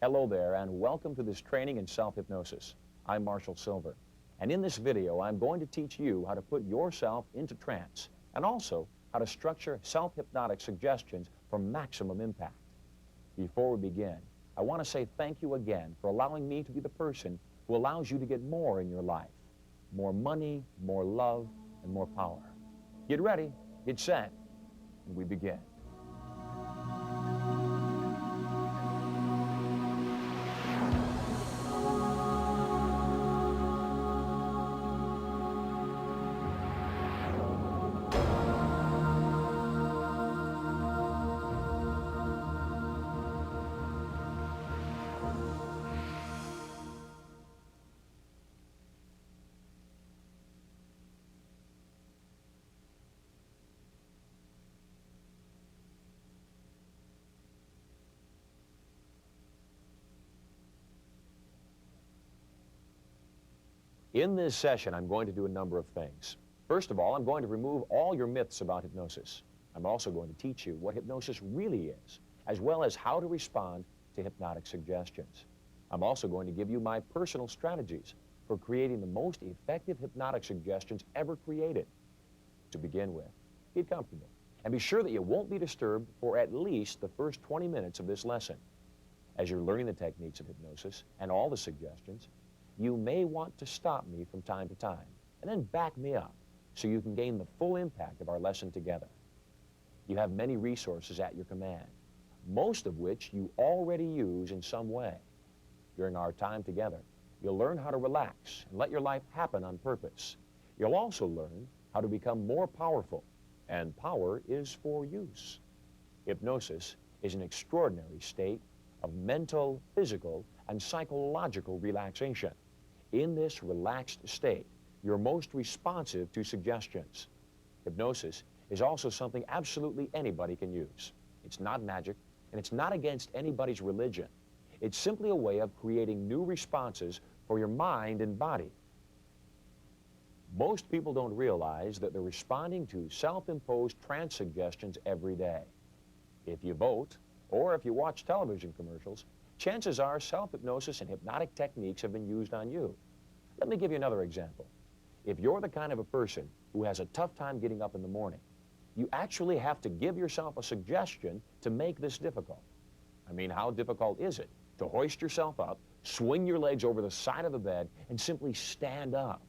Hello there, and welcome to this training in self-hypnosis. I'm Marshall Sylver, and in this video, I'm going to teach you how to put yourself into trance, and also how to structure self-hypnotic suggestions for maximum impact. Before we begin, I want to say thank you again for allowing me to be the person who allows you to get more in your life. More money, more love, and more power. Get ready, get set, and we begin. In this session, I'm going to do a number of things. First of all, I'm going to remove all your myths about hypnosis. I'm also going to teach you what hypnosis really is, as well as how to respond to hypnotic suggestions. I'm also going to give you my personal strategies for creating the most effective hypnotic suggestions ever created. To begin with, get comfortable and be sure that you won't be disturbed for at least the first 20 minutes of this lesson. As you're learning the techniques of hypnosis and all the suggestions, you may want to stop me from time to time and then back me up so you can gain the full impact of our lesson together. You have many resources at your command, most of which you already use in some way. During our time together, you'll learn how to relax and let your life happen on purpose. You'll also learn how to become more powerful, and power is for use. Hypnosis is an extraordinary state of mental, physical, and psychological relaxation. In this relaxed state, you're most responsive to suggestions. Hypnosis is also something absolutely anybody can use. It's not magic, and it's not against anybody's religion. It's simply a way of creating new responses for your mind and body. Most people don't realize that they're responding to self-imposed trance suggestions every day. If you vote, or if you watch television commercials, chances are self-hypnosis and hypnotic techniques have been used on you. Let me give you another example. If you're the kind of a person who has a tough time getting up in the morning, you actually have to give yourself a suggestion to make this difficult. I mean, how difficult is it to hoist yourself up, swing your legs over the side of the bed, and simply stand up?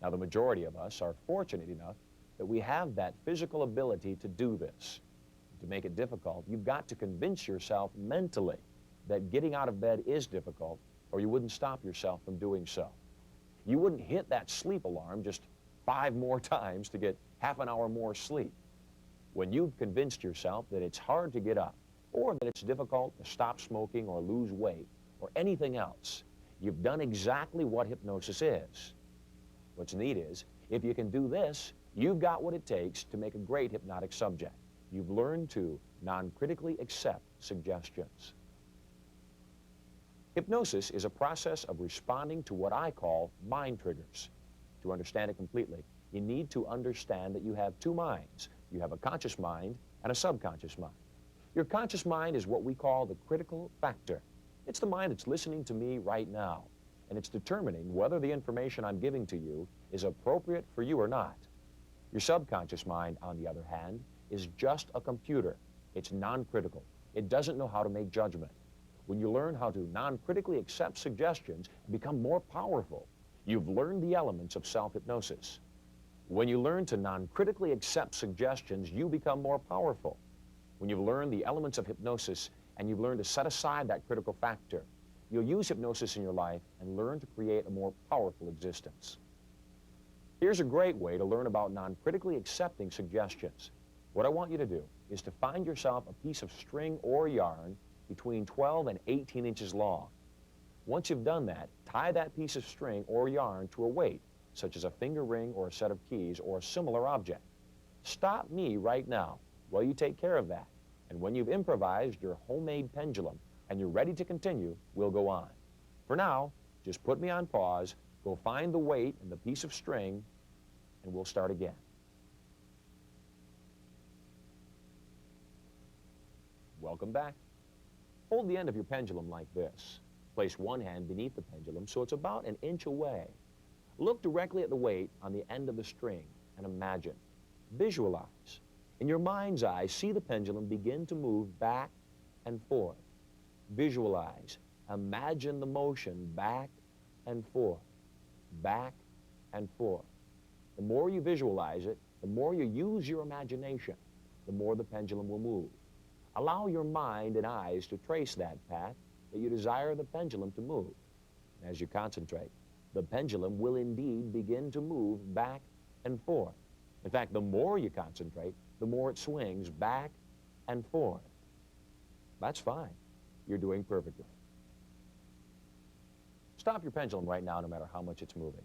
Now, the majority of us are fortunate enough that we have that physical ability to do this. To make it difficult, you've got to convince yourself mentally that getting out of bed is difficult, or you wouldn't stop yourself from doing so. You wouldn't hit that sleep alarm just 5 more times to get half an hour more sleep. When you've convinced yourself that it's hard to get up, or that it's difficult to stop smoking or lose weight, or anything else, you've done exactly what hypnosis is. What's neat is, if you can do this, you've got what it takes to make a great hypnotic subject. You've learned to non-critically accept suggestions. Hypnosis is a process of responding to what I call mind triggers. To understand it completely, you need to understand that you have 2 minds. You have a conscious mind and a subconscious mind. Your conscious mind is what we call the critical factor. It's the mind that's listening to me right now, and it's determining whether the information I'm giving to you is appropriate for you or not. Your subconscious mind, on the other hand, is just a computer. It's non-critical. It doesn't know how to make judgment. When you learn how to non-critically accept suggestions and become more powerful, you've learned the elements of self-hypnosis. When you learn to non-critically accept suggestions, you become more powerful. When you've learned the elements of hypnosis and you've learned to set aside that critical factor, you'll use hypnosis in your life and learn to create a more powerful existence. Here's a great way to learn about non-critically accepting suggestions. What I want you to do is to find yourself a piece of string or yarn between 12 and 18 inches long. Once you've done that, tie that piece of string or yarn to a weight, such as a finger ring or a set of keys or a similar object. Stop me right now while you take care of that. And when you've improvised your homemade pendulum and you're ready to continue, we'll go on. For now, just put me on pause, go find the weight and the piece of string, and we'll start again. Welcome back. Hold the end of your pendulum like this. Place one hand beneath the pendulum so it's about an inch away. Look directly at the weight on the end of the string and imagine. Visualize. In your mind's eye, see the pendulum begin to move back and forth. Visualize. Imagine the motion back and forth, back and forth. The more you visualize it, the more you use your imagination, the more the pendulum will move. Allow your mind and eyes to trace that path that you desire the pendulum to move. As you concentrate, the pendulum will indeed begin to move back and forth. In fact, the more you concentrate, the more it swings back and forth. That's fine. You're doing perfectly. Stop your pendulum right now, no matter how much it's moving.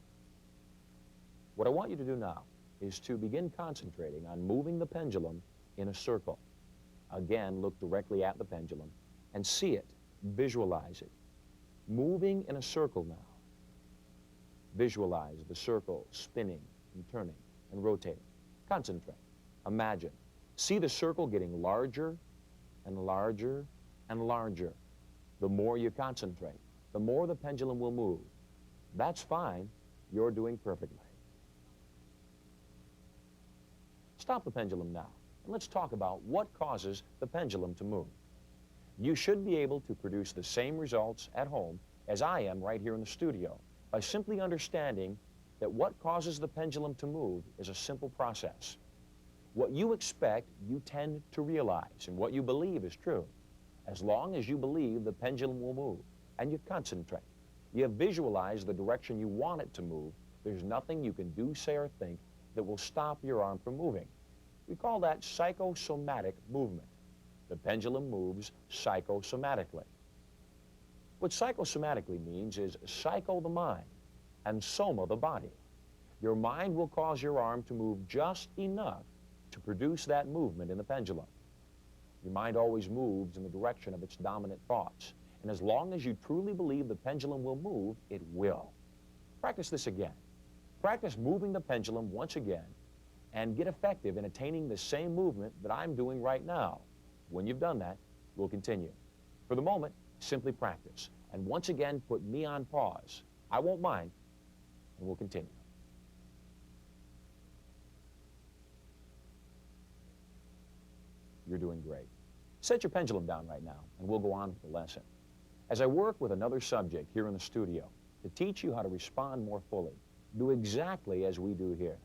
What I want you to do now is to begin concentrating on moving the pendulum in a circle. Again, look directly at the pendulum and see it, visualize it. Moving in a circle now. Visualize the circle spinning and turning and rotating. Concentrate. Imagine. See the circle getting larger and larger and larger. The more you concentrate, the more the pendulum will move. That's fine. You're doing perfectly. Stop the pendulum now, and let's talk about what causes the pendulum to move. You should be able to produce the same results at home as I am right here in the studio by simply understanding that what causes the pendulum to move is a simple process. What you expect, you tend to realize, and what you believe is true. As long as you believe the pendulum will move, and you concentrate, you visualize the direction you want it to move, there's nothing you can do, say, or think that will stop your arm from moving. We call that psychosomatic movement. The pendulum moves psychosomatically. What psychosomatically means is psycho the mind and soma the body. Your mind will cause your arm to move just enough to produce that movement in the pendulum. Your mind always moves in the direction of its dominant thoughts. And as long as you truly believe the pendulum will move, it will. Practice this again. Practice moving the pendulum once again and get effective in attaining the same movement that I'm doing right now. When you've done that, we'll continue. For the moment, simply practice. And once again, put me on pause. I won't mind, and we'll continue. You're doing great. Set your pendulum down right now, and we'll go on with the lesson. As I work with another subject here in the studio to teach you how to respond more fully, do exactly as we do here.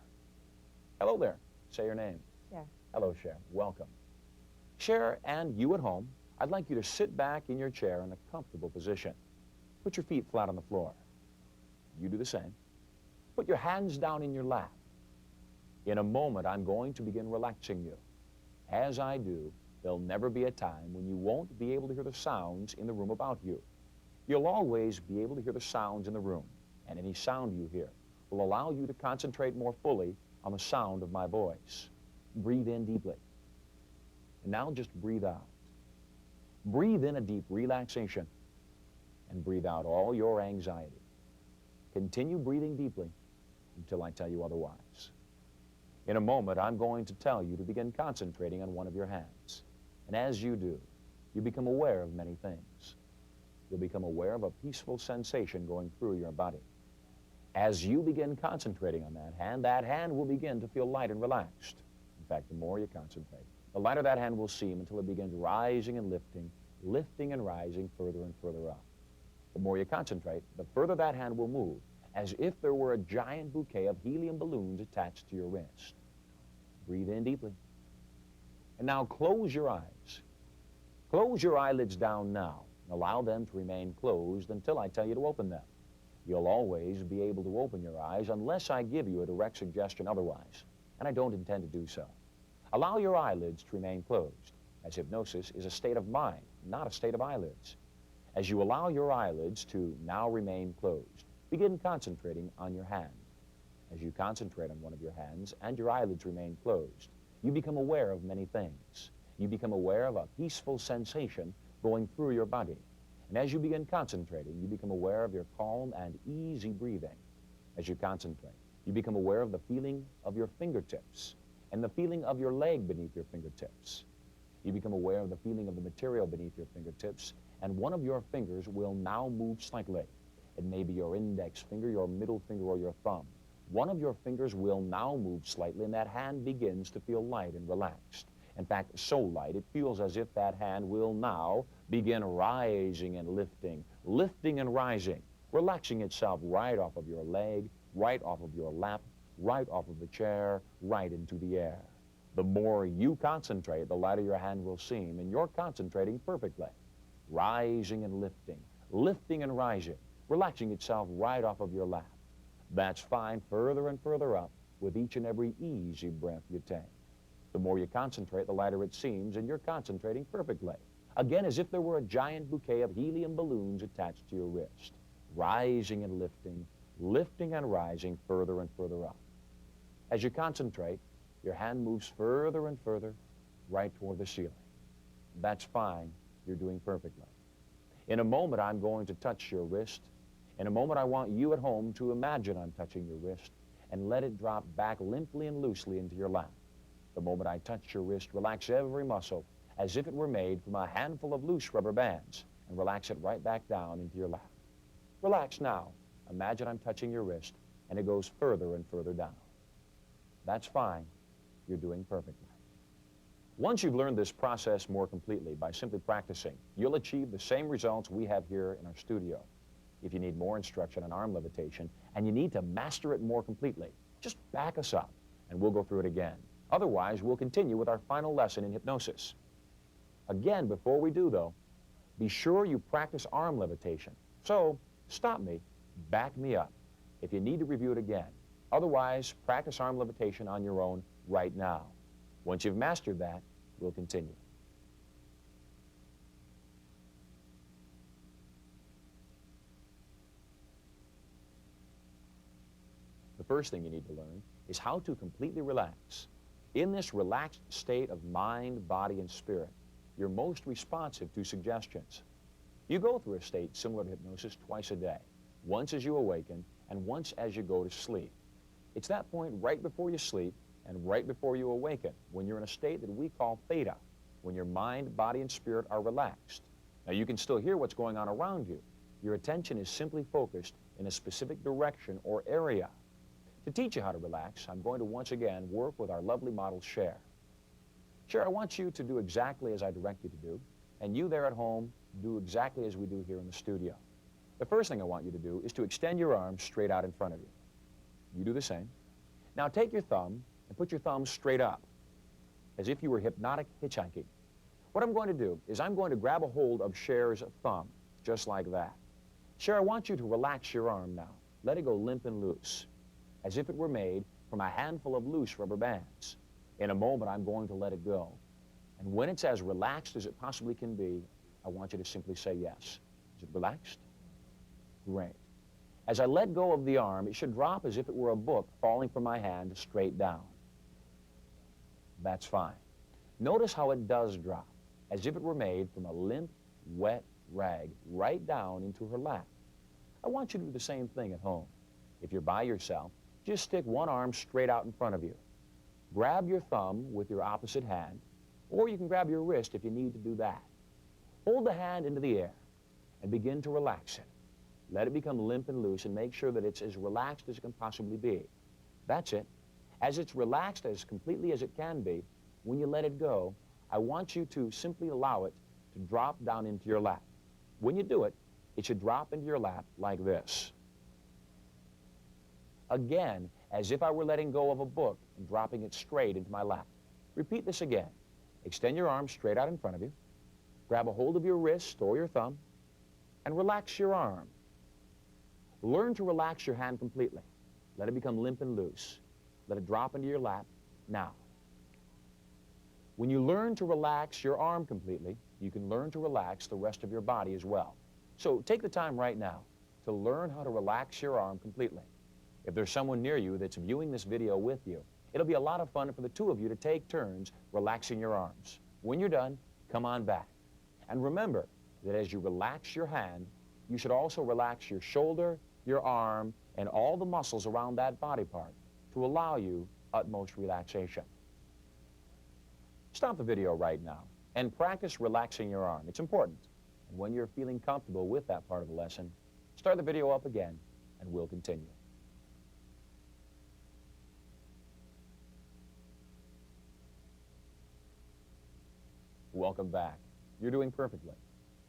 Hello there. Say your name. Cher. Hello, Cher. Welcome. Cher, and you at home, I'd like you to sit back in your chair in a comfortable position. Put your feet flat on the floor. You do the same. Put your hands down in your lap. In a moment, I'm going to begin relaxing you. As I do, there'll never be a time when you won't be able to hear the sounds in the room about you. You'll always be able to hear the sounds in the room, and any sound you hear will allow you to concentrate more fully on the sound of my voice. Breathe in deeply. And now just breathe out. Breathe in a deep relaxation, and breathe out all your anxiety. Continue breathing deeply until I tell you otherwise. In a moment, I'm going to tell you to begin concentrating on one of your hands. And as you do, you become aware of many things. You'll become aware of a peaceful sensation going through your body. As you begin concentrating on that hand will begin to feel light and relaxed. In fact, the more you concentrate, the lighter that hand will seem until it begins rising and lifting, lifting and rising further and further up. The more you concentrate, the further that hand will move, as if there were a giant bouquet of helium balloons attached to your wrist. Breathe in deeply. And now close your eyes. Close your eyelids down now and allow them to remain closed until I tell you to open them. You'll always be able to open your eyes unless I give you a direct suggestion otherwise, and I don't intend to do so. Allow your eyelids to remain closed, as hypnosis is a state of mind, not a state of eyelids. As you allow your eyelids to now remain closed, begin concentrating on your hand. As you concentrate on one of your hands and your eyelids remain closed, you become aware of many things. You become aware of a peaceful sensation going through your body. And as you begin concentrating, you become aware of your calm and easy breathing. As you concentrate, you become aware of the feeling of your fingertips and the feeling of your leg beneath your fingertips. You become aware of the feeling of the material beneath your fingertips and one of your fingers will now move slightly. It may be your index finger, your middle finger, or your thumb. One of your fingers will now move slightly, and that hand begins to feel light and relaxed. In fact, so light, it feels as if that hand will now begin rising and lifting, lifting and rising, relaxing itself right off of your leg, right off of your lap, right off of the chair, right into the air. The more you concentrate, the lighter your hand will seem, and you're concentrating perfectly. Rising and lifting, lifting and rising, relaxing itself right off of your lap. That's fine, further and further up with each and every easy breath you take. The more you concentrate, the lighter it seems, and you're concentrating perfectly. Again, as if there were a giant bouquet of helium balloons attached to your wrist. Rising and lifting, lifting and rising further and further up. As you concentrate, your hand moves further and further right toward the ceiling. That's fine. You're doing perfectly. In a moment, I'm going to touch your wrist. In a moment, I want you at home to imagine I'm touching your wrist and let it drop back limply and loosely into your lap. The moment I touch your wrist, relax every muscle as if it were made from a handful of loose rubber bands and relax it right back down into your lap. Relax now. Imagine I'm touching your wrist and it goes further and further down. That's fine. You're doing perfectly. Once you've learned this process more completely by simply practicing, you'll achieve the same results we have here in our studio. If you need more instruction on arm levitation and you need to master it more completely, just back us up and we'll go through it again. Otherwise, we'll continue with our final lesson in hypnosis. Again, before we do though, be sure you practice arm levitation. So, stop me, back me up if you need to review it again. Otherwise, practice arm levitation on your own right now. Once you've mastered that, we'll continue. The first thing you need to learn is how to completely relax. In this relaxed state of mind, body, and spirit, you're most responsive to suggestions. You go through a state similar to hypnosis twice a day, once as you awaken and once as you go to sleep. It's that point right before you sleep and right before you awaken, when you're in a state that we call theta, when your mind, body, and spirit are relaxed. Now, you can still hear what's going on around you. Your attention is simply focused in a specific direction or area. To teach you how to relax, I'm going to once again work with our lovely model, Cher. Cher, I want you to do exactly as I direct you to do, and you there at home do exactly as we do here in the studio. The first thing I want you to do is to extend your arms straight out in front of you. You do the same. Now take your thumb and put your thumb straight up, as if you were hypnotic hitchhiking. What I'm going to do is I'm going to grab a hold of Cher's thumb, just like that. Cher, I want you to relax your arm now. Let it go limp and loose, as if it were made from a handful of loose rubber bands. In a moment, I'm going to let it go. And when it's as relaxed as it possibly can be, I want you to simply say yes. Is it relaxed? Great. As I let go of the arm, it should drop as if it were a book falling from my hand straight down. That's fine. Notice how it does drop, as if it were made from a limp, wet rag right down into her lap. I want you to do the same thing at home. If you're by yourself, just stick one arm straight out in front of you. Grab your thumb with your opposite hand, or you can grab your wrist if you need to do that. Hold the hand into the air and begin to relax it. Let it become limp and loose and make sure that it's as relaxed as it can possibly be. That's it. As it's relaxed as completely as it can be, when you let it go, I want you to simply allow it to drop down into your lap. When you do it, it should drop into your lap like this. Again, as if I were letting go of a book and dropping it straight into my lap. Repeat this again. Extend your arm straight out in front of you. Grab a hold of your wrist or your thumb and relax your arm. Learn to relax your hand completely. Let it become limp and loose. Let it drop into your lap now. When you learn to relax your arm completely, you can learn to relax the rest of your body as well. So take the time right now to learn how to relax your arm completely. If there's someone near you that's viewing this video with you, it'll be a lot of fun for the two of you to take turns relaxing your arms. When you're done, come on back. And remember that as you relax your hand, you should also relax your shoulder, your arm, and all the muscles around that body part to allow you utmost relaxation. Stop the video right now and practice relaxing your arm. It's important. When you're feeling comfortable with that part of the lesson, start the video up again and we'll continue. Welcome back. You're doing perfectly.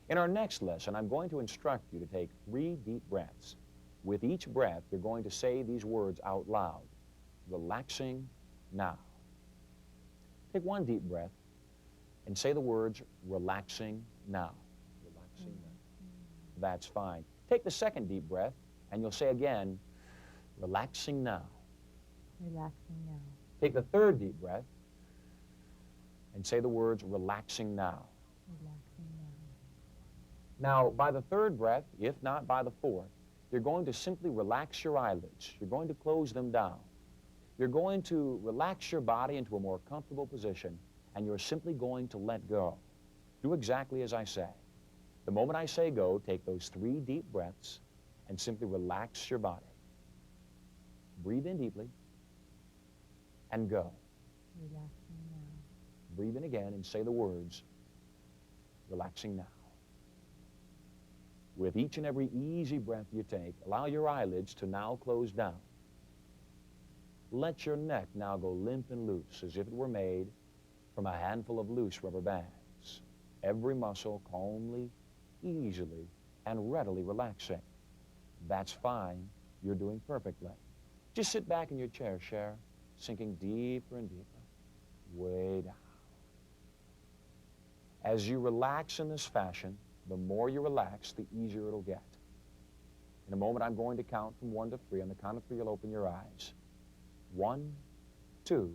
In our next lesson, I'm going to instruct you to take 3 deep breaths. With each breath, you're going to say these words out loud. Relaxing now. Take 1 deep breath and say the words relaxing now. Relaxing now. That's fine. Take the 2nd deep breath and you'll say again, relaxing now. Relaxing now. Take the 3rd deep breath and say the words relaxing now. Relaxing now. Now, by the 3rd breath, if not by the 4th, you're going to simply relax your eyelids. You're going to close them down. You're going to relax your body into a more comfortable position, and you're simply going to let go. Do exactly as I say. The moment I say go, take those 3 deep breaths and simply relax your body. Breathe in deeply and go. Relaxing now. Breathe in again and say the words, relaxing now. With each and every easy breath you take, allow your eyelids to now close down. Let your neck now go limp and loose as if it were made from a handful of loose rubber bands. Every muscle calmly, easily, and readily relaxing. That's fine. You're doing perfectly. Just sit back in your chair, Cher, sinking deeper and deeper, way down. As you relax in this fashion, the more you relax, the easier it'll get. In a moment, I'm going to count from 1 to 3. On the count of 3, you'll open your eyes. 1, 2,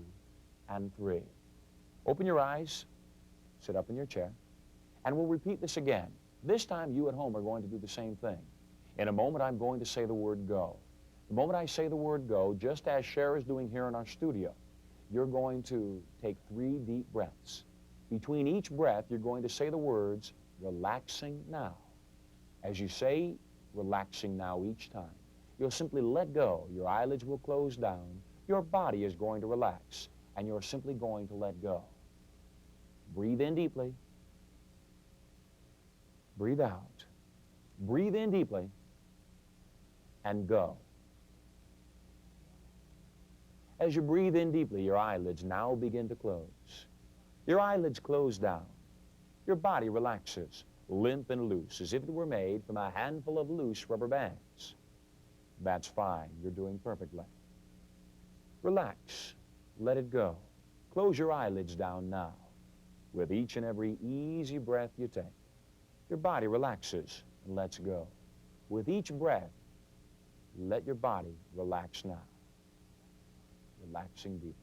and 3. Open your eyes, sit up in your chair, and we'll repeat this again. This time, you at home are going to do the same thing. In a moment, I'm going to say the word go. The moment I say the word go, just as Cher is doing here in our studio, you're going to take 3 deep breaths. Between each breath, you're going to say the words, relaxing now. As you say relaxing now each time, you'll simply let go. Your eyelids will close down. Your body is going to relax, and you're simply going to let go. Breathe in deeply. Breathe out. Breathe in deeply, and go. As you breathe in deeply, your eyelids now begin to close. Your eyelids close down. Your body relaxes, limp and loose, as if it were made from a handful of loose rubber bands. That's fine. You're doing perfectly. Relax. Let it go. Close your eyelids down now. With each and every easy breath you take, your body relaxes and lets go. With each breath, let your body relax now. Relaxing deeply.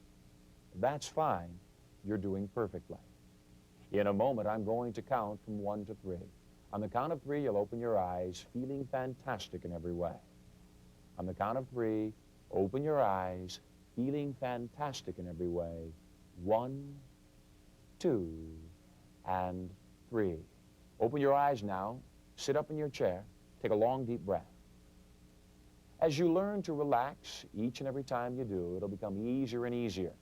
That's fine. You're doing perfectly. In a moment, I'm going to count from 1 to 3. On the count of 3, you'll open your eyes, feeling fantastic in every way. On the count of 3, open your eyes, feeling fantastic in every way. 1, 2, and 3. Open your eyes now, sit up in your chair, take a long, deep breath. As you learn to relax each and every time you do, it'll become easier and easier.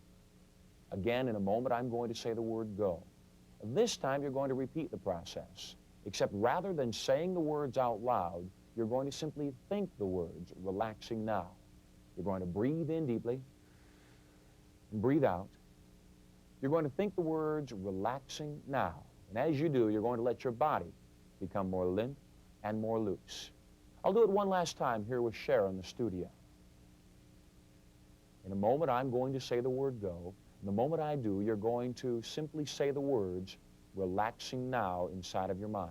Again, in a moment, I'm going to say the word go. This time, you're going to repeat the process, except rather than saying the words out loud, you're going to simply think the words, relaxing now. You're going to breathe in deeply and breathe out. You're going to think the words, relaxing now. And as you do, you're going to let your body become more limp and more loose. I'll do it one last time here with Cher in the studio. In a moment, I'm going to say the word go. And the moment I do, you're going to simply say the words, relaxing now, inside of your mind.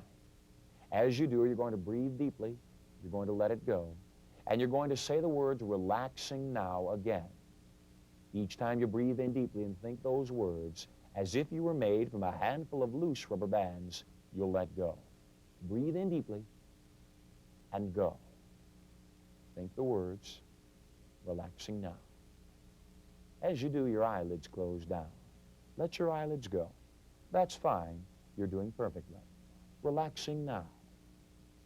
As you do, you're going to breathe deeply. You're going to let it go. And you're going to say the words, relaxing now, again. Each time you breathe in deeply and think those words, as if you were made from a handful of loose rubber bands, you'll let go. Breathe in deeply and go. Think the words, relaxing now. As you do, your eyelids close down. Let your eyelids go. That's fine. You're doing perfectly. Relaxing now.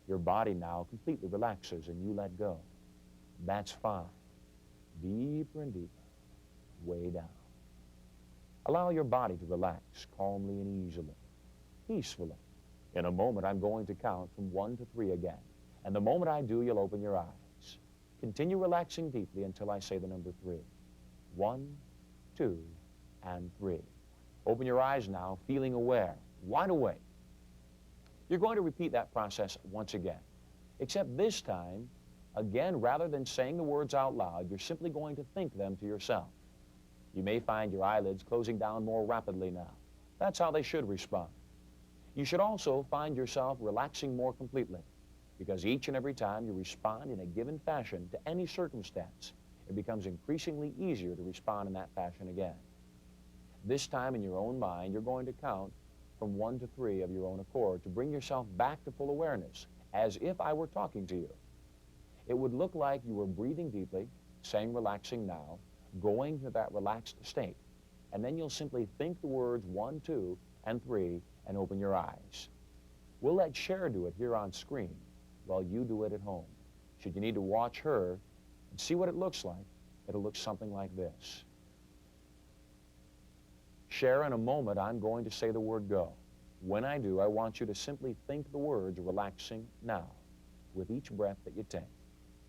Your body now completely relaxes and you let go. That's fine. Deeper and deeper. Way down. Allow your body to relax calmly and easily, peacefully. In a moment, I'm going to count from 1 to 3 again. And the moment I do, you'll open your eyes. Continue relaxing deeply until I say the number 3. 1, 2, and 3. Open your eyes now, feeling aware, wide awake. You're going to repeat that process once again, except this time, again, rather than saying the words out loud, you're simply going to think them to yourself. You may find your eyelids closing down more rapidly now. That's how they should respond. You should also find yourself relaxing more completely, because each and every time you respond in a given fashion to any circumstance, it becomes increasingly easier to respond in that fashion again. This time in your own mind, you're going to count from 1 to 3 of your own accord to bring yourself back to full awareness, as if I were talking to you. It would look like you were breathing deeply, saying relaxing now, going to that relaxed state, and then you'll simply think the words 1, 2, and 3 and open your eyes. We'll let Cher do it here on screen while you do it at home. Should you need to watch her and see what it looks like, it'll look something like this. Cher, in a moment, I'm going to say the word go. When I do, I want you to simply think the words relaxing now with each breath that you take,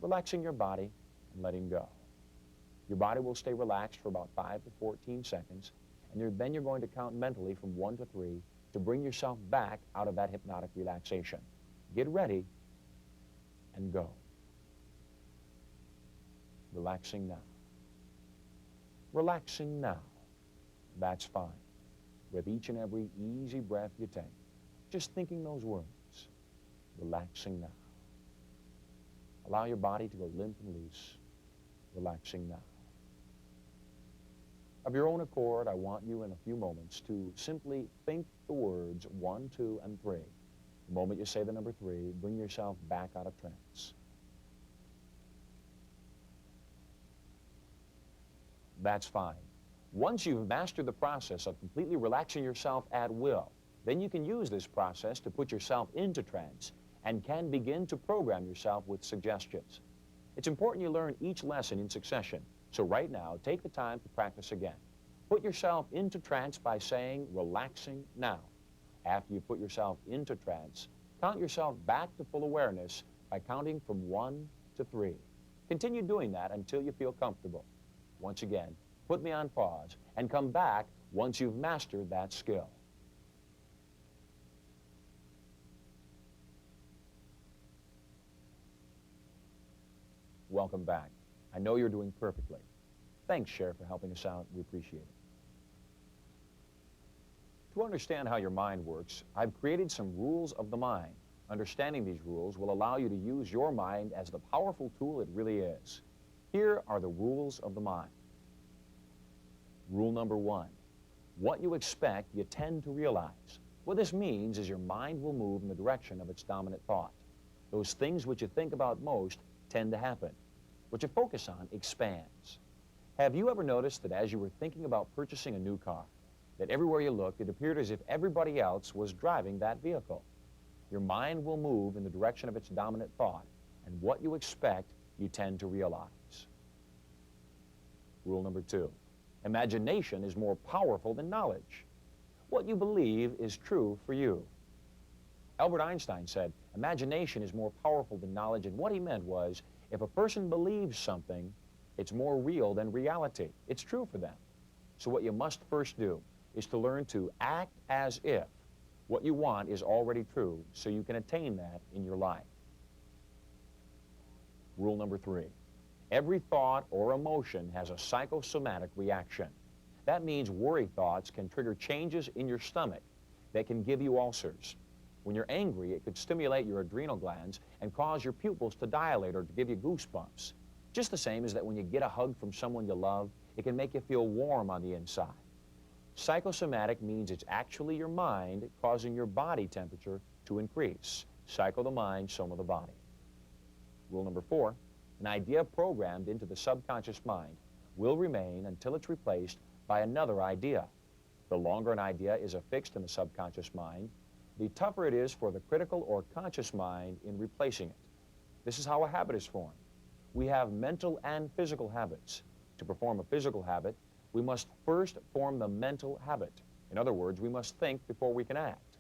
relaxing your body and letting go. Your body will stay relaxed for about 5 to 14 seconds, and then you're going to count mentally from 1 to 3 to bring yourself back out of that hypnotic relaxation. Get ready and go. Relaxing now. Relaxing now. That's fine. With each and every easy breath you take, just thinking those words. Relaxing now. Allow your body to go limp and loose. Relaxing now. Of your own accord, I want you in a few moments to simply think the words 1, 2, and 3. The moment you say the number 3, bring yourself back out of trance. That's fine. Once you've mastered the process of completely relaxing yourself at will, then you can use this process to put yourself into trance and can begin to program yourself with suggestions. It's important you learn each lesson in succession. So right now, take the time to practice again. Put yourself into trance by saying, relaxing now. After you put yourself into trance, count yourself back to full awareness by counting from 1 to 3. Continue doing that until you feel comfortable. Once again, put me on pause and come back once you've mastered that skill. Welcome back. I know you're doing perfectly. Thanks, Cher, for helping us out. We appreciate it. To understand how your mind works, I've created some rules of the mind. Understanding these rules will allow you to use your mind as the powerful tool it really is. Here are the rules of the mind. Rule number 1, what you expect, you tend to realize. What this means is your mind will move in the direction of its dominant thought. Those things which you think about most tend to happen. What you focus on expands. Have you ever noticed that as you were thinking about purchasing a new car, that everywhere you looked, it appeared as if everybody else was driving that vehicle? Your mind will move in the direction of its dominant thought, and what you expect, you tend to realize. Rule number 2, imagination is more powerful than knowledge. What you believe is true for you. Albert Einstein said, imagination is more powerful than knowledge, and what he meant was, if a person believes something, it's more real than reality. It's true for them. So what you must first do is to learn to act as if what you want is already true, so you can attain that in your life. Rule number 3, every thought or emotion has a psychosomatic reaction. That means worry thoughts can trigger changes in your stomach that can give you ulcers. When you're angry, it could stimulate your adrenal glands and cause your pupils to dilate or to give you goosebumps. Just the same as that when you get a hug from someone you love, it can make you feel warm on the inside. Psychosomatic means it's actually your mind causing your body temperature to increase. Psycho the mind, soma the body. Rule number 4, an idea programmed into the subconscious mind will remain until it's replaced by another idea. The longer an idea is affixed in the subconscious mind, the tougher it is for the critical or conscious mind in replacing it. This is how a habit is formed. We have mental and physical habits. To perform a physical habit, we must first form the mental habit. In other words, we must think before we can act.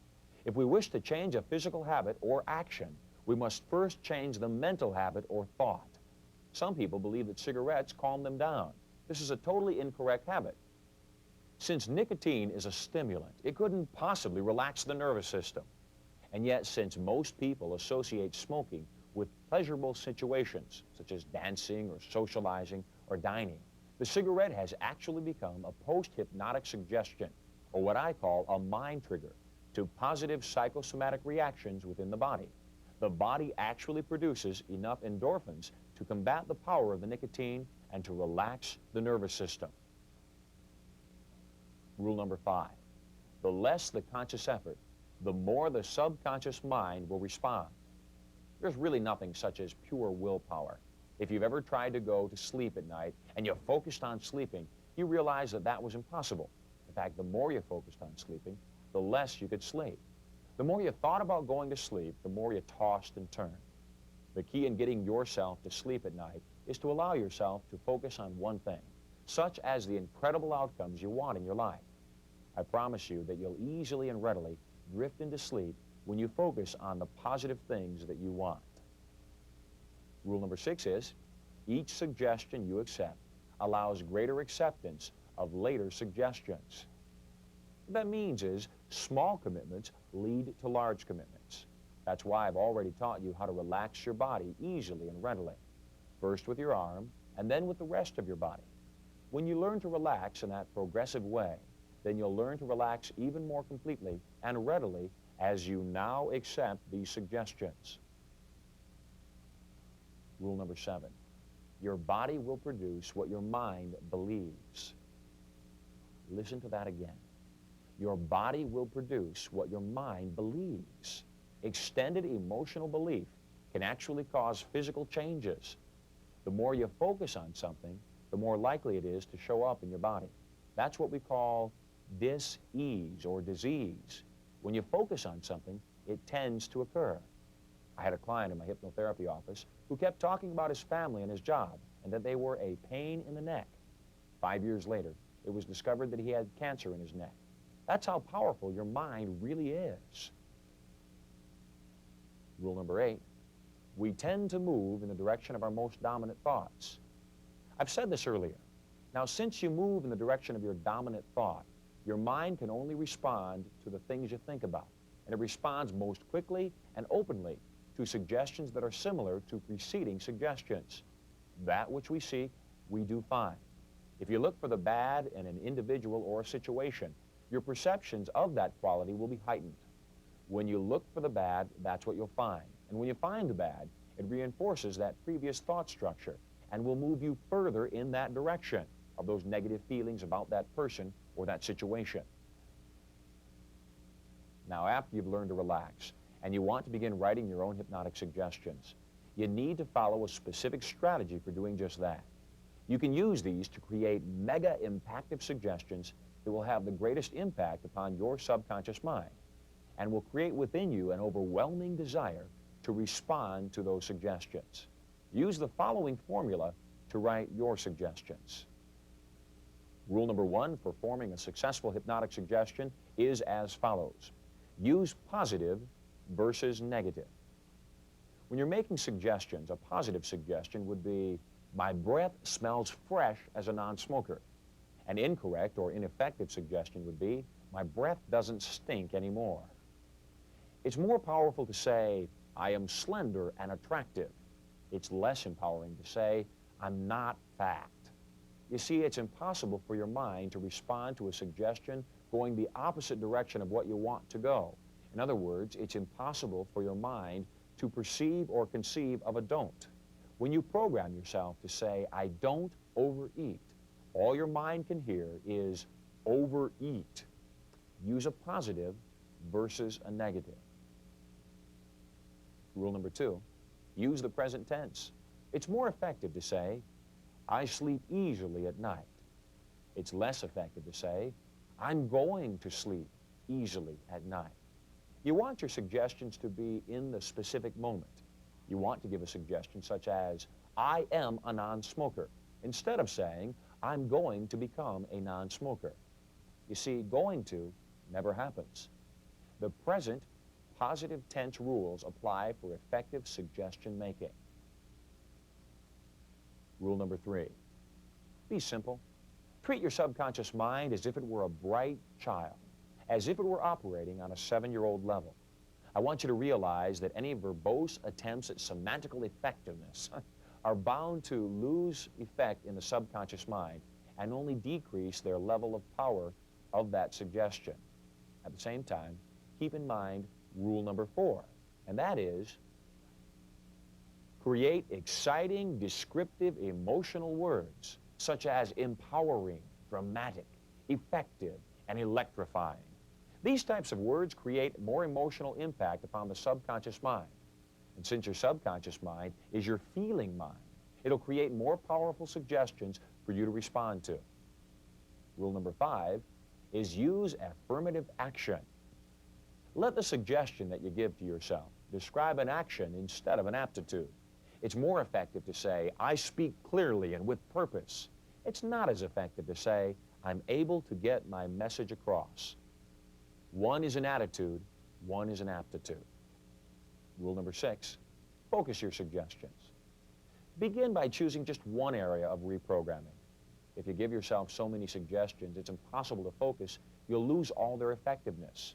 If we wish to change a physical habit or action, we must first change the mental habit or thought. Some people believe that cigarettes calm them down. This is a totally incorrect habit. Since nicotine is a stimulant, it couldn't possibly relax the nervous system. And yet, since most people associate smoking with pleasurable situations, such as dancing or socializing or dining, the cigarette has actually become a post-hypnotic suggestion, or what I call a mind trigger, to positive psychosomatic reactions within the body. The body actually produces enough endorphins to combat the power of the nicotine and to relax the nervous system. Rule number 5, the less the conscious effort, the more the subconscious mind will respond. There's really nothing such as pure willpower. If you've ever tried to go to sleep at night and you focused on sleeping, you realize that that was impossible. In fact, the more you focused on sleeping, the less you could sleep. The more you thought about going to sleep, the more you tossed and turned. The key in getting yourself to sleep at night is to allow yourself to focus on one thing, such as the incredible outcomes you want in your life. I promise you that you'll easily and readily drift into sleep when you focus on the positive things that you want. Rule number 6 is, each suggestion you accept allows greater acceptance of later suggestions. What that means is, small commitments lead to large commitments. That's why I've already taught you how to relax your body easily and readily. First with your arm, and then with the rest of your body. When you learn to relax in that progressive way, then you'll learn to relax even more completely and readily as you now accept these suggestions. Rule number 7, your body will produce what your mind believes. Listen to that again. Your body will produce what your mind believes. Extended emotional belief can actually cause physical changes. The more you focus on something, the more likely it is to show up in your body. That's what we call dis-ease or disease. When you focus on something, it tends to occur. I had a client in my hypnotherapy office who kept talking about his family and his job and that they were a pain in the neck. 5 years later, it was discovered that he had cancer in his neck. That's how powerful your mind really is. Rule number 8, we tend to move in the direction of our most dominant thoughts. I've said this earlier. Now, since you move in the direction of your dominant thought, your mind can only respond to the things you think about, and it responds most quickly and openly to suggestions that are similar to preceding suggestions. That which we seek, we do find. If you look for the bad in an individual or a situation, your perceptions of that quality will be heightened. When you look for the bad, that's what you'll find. And when you find the bad, it reinforces that previous thought structure and will move you further in that direction of those negative feelings about that person or that situation. Now, after you've learned to relax and you want to begin writing your own hypnotic suggestions, you need to follow a specific strategy for doing just that. You can use these to create mega impactful suggestions that will have the greatest impact upon your subconscious mind and will create within you an overwhelming desire to respond to those suggestions. Use the following formula to write your suggestions. Rule number 1 for forming a successful hypnotic suggestion is as follows. Use positive versus negative. When you're making suggestions, a positive suggestion would be, my breath smells fresh as a non-smoker. An incorrect or ineffective suggestion would be, my breath doesn't stink anymore. It's more powerful to say, I am slender and attractive. It's less empowering to say, I'm not fat. You see, it's impossible for your mind to respond to a suggestion going the opposite direction of what you want to go. In other words, it's impossible for your mind to perceive or conceive of a don't. When you program yourself to say, I don't overeat, all your mind can hear is overeat. Use a positive versus a negative. Rule number 2, use the present tense. It's more effective to say, I sleep easily at night. It's less effective to say, I'm going to sleep easily at night. You want your suggestions to be in the specific moment. You want to give a suggestion such as, I am a non-smoker, instead of saying, I'm going to become a non-smoker. You see, going to never happens. The present positive tense rules apply for effective suggestion making. Rule number 3, be simple. Treat your subconscious mind as if it were a bright child, as if it were operating on a 7-year-old level. I want you to realize that any verbose attempts at semantical effectiveness are bound to lose effect in the subconscious mind and only decrease their level of power of that suggestion. At the same time, keep in mind rule number 4, and that is create exciting, descriptive, emotional words such as empowering, dramatic, effective, and electrifying. These types of words create more emotional impact upon the subconscious mind. And since your subconscious mind is your feeling mind, it'll create more powerful suggestions for you to respond to. Rule number 5 is use affirmative action. Let the suggestion that you give to yourself describe an action instead of an aptitude. It's more effective to say, I speak clearly and with purpose. It's not as effective to say, I'm able to get my message across. One is an attitude, one is an aptitude. Rule number 6, focus your suggestions. Begin by choosing just one area of reprogramming. If you give yourself so many suggestions, it's impossible to focus. You'll lose all their effectiveness.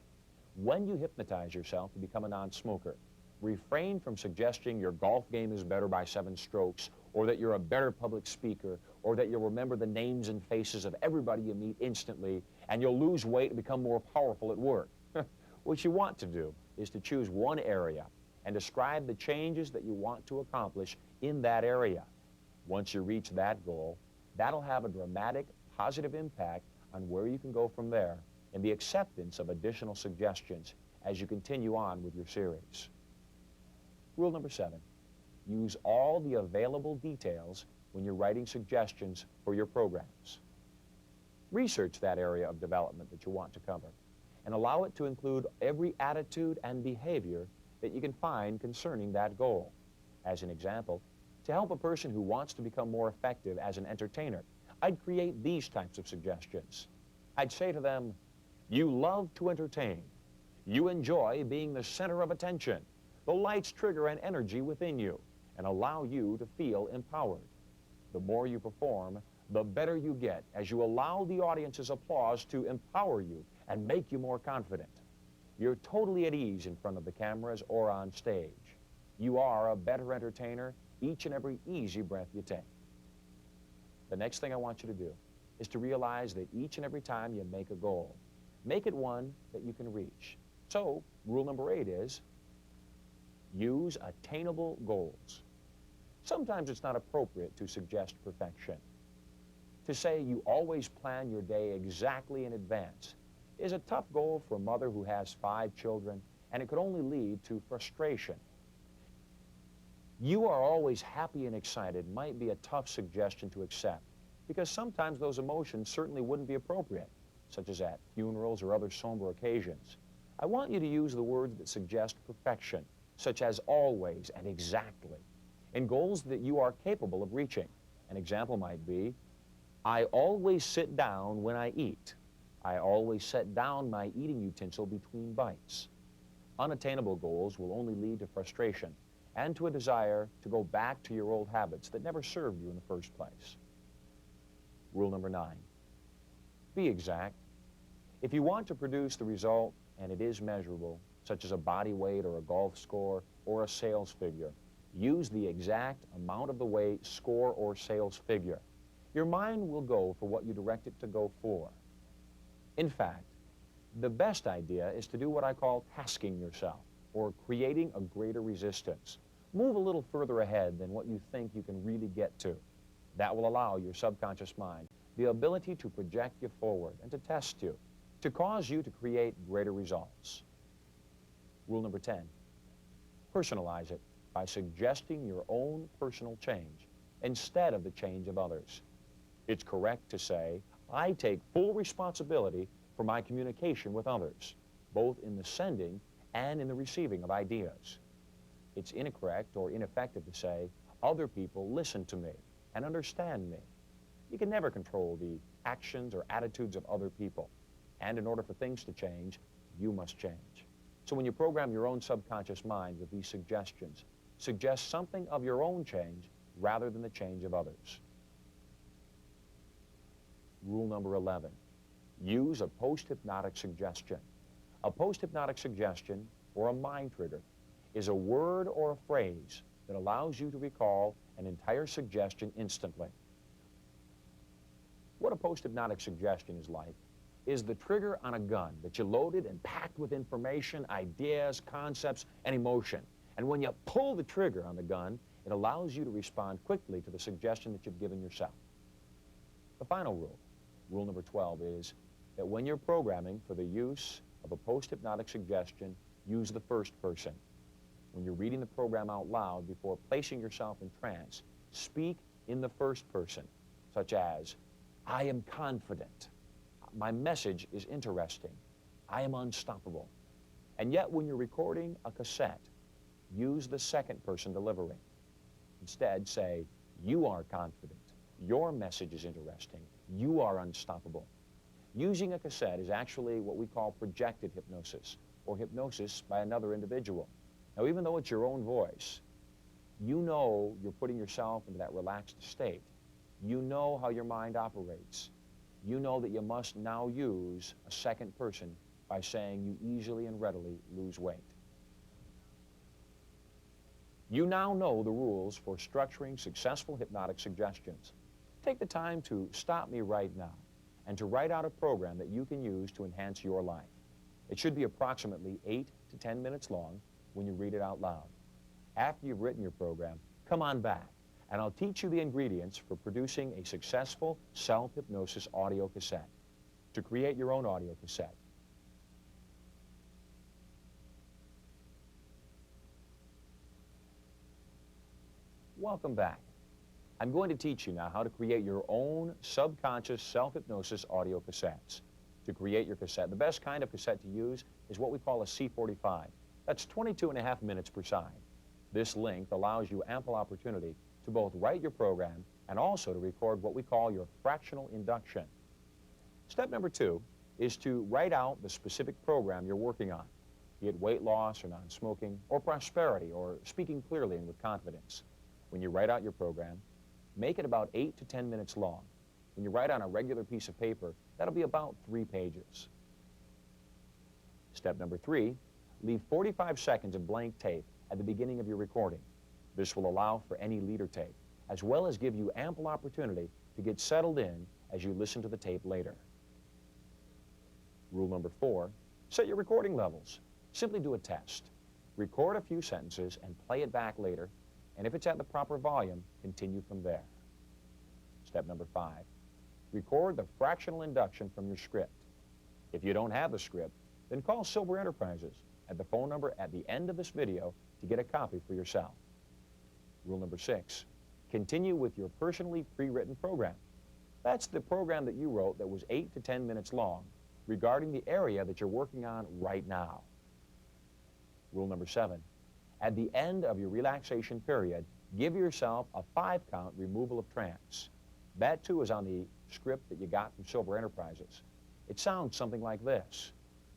When you hypnotize yourself to become a non-smoker, refrain from suggesting your golf game is better by 7 strokes, or that you're a better public speaker, or that you'll remember the names and faces of everybody you meet instantly, and you'll lose weight and become more powerful at work. What you want to do is to choose one area and describe the changes that you want to accomplish in that area. Once you reach that goal, that'll have a dramatic, positive impact on where you can go from there and the acceptance of additional suggestions as you continue on with your series. Rule number 7, use all the available details when you're writing suggestions for your programs. Research that area of development that you want to cover and allow it to include every attitude and behavior that you can find concerning that goal. As an example, to help a person who wants to become more effective as an entertainer, I'd create these types of suggestions. I'd say to them, you love to entertain. You enjoy being the center of attention. The lights trigger an energy within you and allow you to feel empowered. The more you perform, the better you get as you allow the audience's applause to empower you and make you more confident. You're totally at ease in front of the cameras or on stage. You are a better entertainer each and every easy breath you take. The next thing I want you to do is to realize that each and every time you make a goal, make it one that you can reach. So, rule number 8 is use attainable goals. Sometimes it's not appropriate to suggest perfection. To say you always plan your day exactly in advance is a tough goal for a mother who has 5 children, and it could only lead to frustration. You are always happy and excited might be a tough suggestion to accept because sometimes those emotions certainly wouldn't be appropriate, such as at funerals or other somber occasions. I want you to use the words that suggest perfection, such as always and exactly, in goals that you are capable of reaching. An example might be, I always sit down when I eat. I always set down my eating utensil between bites. Unattainable goals will only lead to frustration and to a desire to go back to your old habits that never served you in the first place. Rule number 9, be exact. If you want to produce the result and it is measurable, such as a body weight or a golf score or a sales figure, use the exact amount of the weight, score, or sales figure. Your mind will go for what you direct it to go for. In fact, the best idea is to do what I call tasking yourself, or creating a greater resistance. Move a little further ahead than what you think you can really get to. That will allow your subconscious mind the ability to project you forward and to test you, to cause you to create greater results. Rule number 10, personalize it by suggesting your own personal change instead of the change of others. It's correct to say, I take full responsibility for my communication with others, both in the sending and in the receiving of ideas. It's incorrect or ineffective to say, other people listen to me and understand me. You can never control the actions or attitudes of other people. And in order for things to change, you must change. So when you program your own subconscious mind with these suggestions, suggest something of your own change rather than the change of others. Rule number 11, use a post-hypnotic suggestion. A post-hypnotic suggestion, or a mind trigger, is a word or a phrase that allows you to recall an entire suggestion instantly. What a post-hypnotic suggestion is like is the trigger on a gun that you loaded and packed with information, ideas, concepts, and emotion. And when you pull the trigger on the gun, it allows you to respond quickly to the suggestion that you've given yourself. The final rule, rule number 12, is that when you're programming for the use of a post-hypnotic suggestion, use the first person. When you're reading the program out loud before placing yourself in trance, speak in the first person, such as, I am confident. My message is interesting. I am unstoppable. And yet, when you're recording a cassette, use the second person delivery. Instead, say, you are confident. Your message is interesting. You are unstoppable. Using a cassette is actually what we call projected hypnosis, or hypnosis by another individual. Now, even though it's your own voice, you know you're putting yourself into that relaxed state. You know how your mind operates. You know that you must now use a second person by saying you easily and readily lose weight. You now know the rules for structuring successful hypnotic suggestions. Take the time to stop me right now and to write out a program that you can use to enhance your life. It should be approximately 8 to 10 minutes long when you read it out loud. After you've written your program, come on back, and I'll teach you the ingredients for producing a successful self-hypnosis audio cassette. To create your own audio cassette, welcome back. I'm going to teach you now how to create your own subconscious self-hypnosis audio cassettes. To create your cassette, the best kind of cassette to use is what we call a C45. That's 22.5 minutes per side. This length allows you ample opportunity to both write your program and also to record what we call your fractional induction. Step number 2 is to write out the specific program you're working on, be it weight loss or non-smoking, or prosperity, or speaking clearly and with confidence. When you write out your program, make it about 8 to 10 minutes long. When you write on a regular piece of paper, that'll be about 3 pages. Step number 3, leave 45 seconds of blank tape at the beginning of your recording. This will allow for any leader tape, as well as give you ample opportunity to get settled in as you listen to the tape later. Rule number 4, set your recording levels. Simply do a test. Record a few sentences and play it back later, and if it's at the proper volume, continue from there. Step number 5, record the fractional induction from your script. If you don't have the script, then call Sylver Enterprises at the phone number at the end of this video to get a copy for yourself. Rule number 6, continue with your personally pre-written program. That's the program that you wrote that was 8 to 10 minutes long regarding the area that you're working on right now. Rule number 7, at the end of your relaxation period, give yourself a 5-count removal of trance. That too is on the script that you got from Sylver Enterprises. It sounds something like this.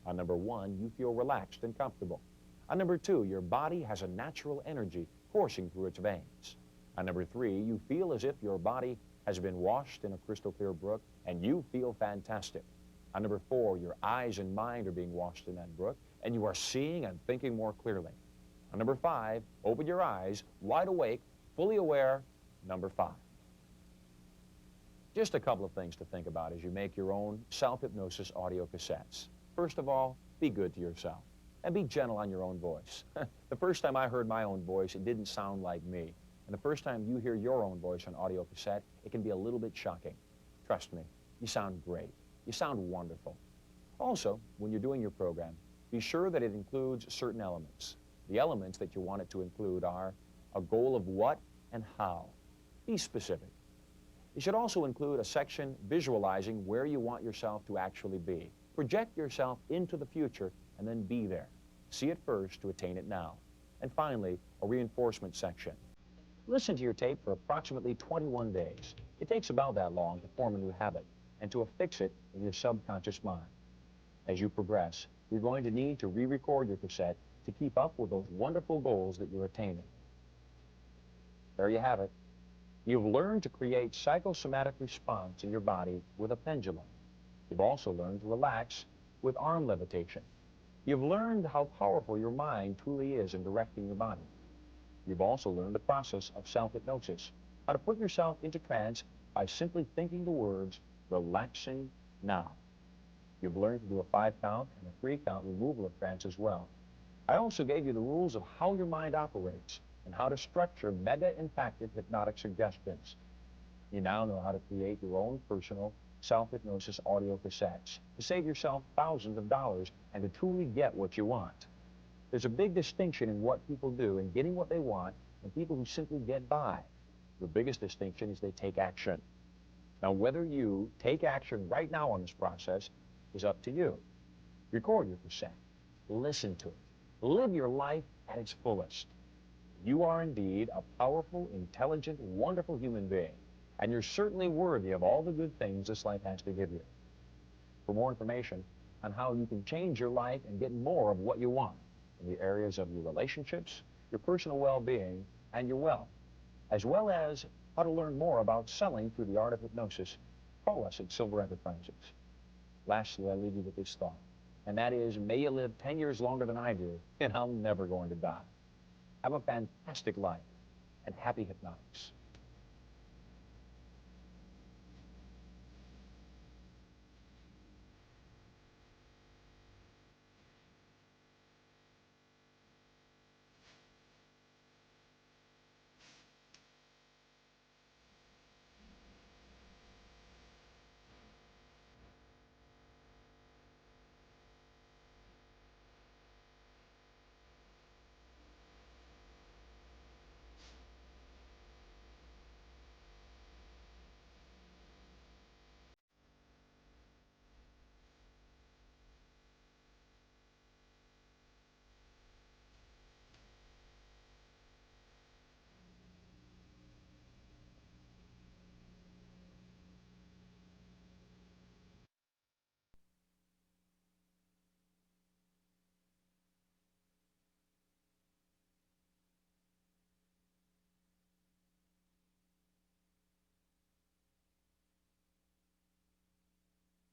On number 1, you feel relaxed and comfortable. On number 2, your body has a natural energy coursing through its veins. On number 3, you feel as if your body has been washed in a crystal clear brook and you feel fantastic. On number 4, your eyes and mind are being washed in that brook and you are seeing and thinking more clearly. On number 5, open your eyes, wide awake, fully aware. Number 5. Just a couple of things to think about as you make your own self-hypnosis audio cassettes. First of all, be good to yourself and be gentle on your own voice. The first time I heard my own voice, it didn't sound like me. And the first time you hear your own voice on audio cassette, it can be a little bit shocking. Trust me, you sound great. You sound wonderful. Also, when you're doing your program, be sure that it includes certain elements. The elements that you want it to include are a goal of what and how. Be specific. It should also include a section visualizing where you want yourself to actually be. Project yourself into the future and then be there. See it first to attain it now. And finally, a reinforcement section. Listen to your tape for approximately 21 days. It takes about that long to form a new habit and to affix it in your subconscious mind. As you progress, You're going to need to re-record your cassette to keep up with those wonderful goals that you're attaining. There you have it. You've learned to create psychosomatic response in your body with a pendulum. You've also learned to relax with arm levitation. You've learned how powerful your mind truly is in directing your body. You've also learned the process of self-hypnosis, how to put yourself into trance by simply thinking the words, relaxing now. You've learned to do a 5-count and a 3-count removal of trance as well. I also gave you the rules of how your mind operates and how to structure mega-impacted hypnotic suggestions. You now know how to create your own personal self-hypnosis audio cassettes to save yourself thousands of dollars and to truly get what you want. There's a big distinction in what people do in getting what they want and people who simply get by. The biggest distinction is they take action. Now, whether you take action right now on this process is up to you. Record your cassette. Listen to it. Live your life at its fullest. You are indeed a powerful, intelligent, wonderful human being, and you're certainly worthy of all the good things this life has to give you. For more information on how you can change your life and get more of what you want in the areas of your relationships, your personal well-being, and your wealth, as well as how to learn more about selling through the art of hypnosis, call us at Sylver Enterprises. Lastly, I leave you with this thought, and that is, may you live 10 years longer than I do, and I'm never going to die. Have a fantastic life, and happy hypnotics.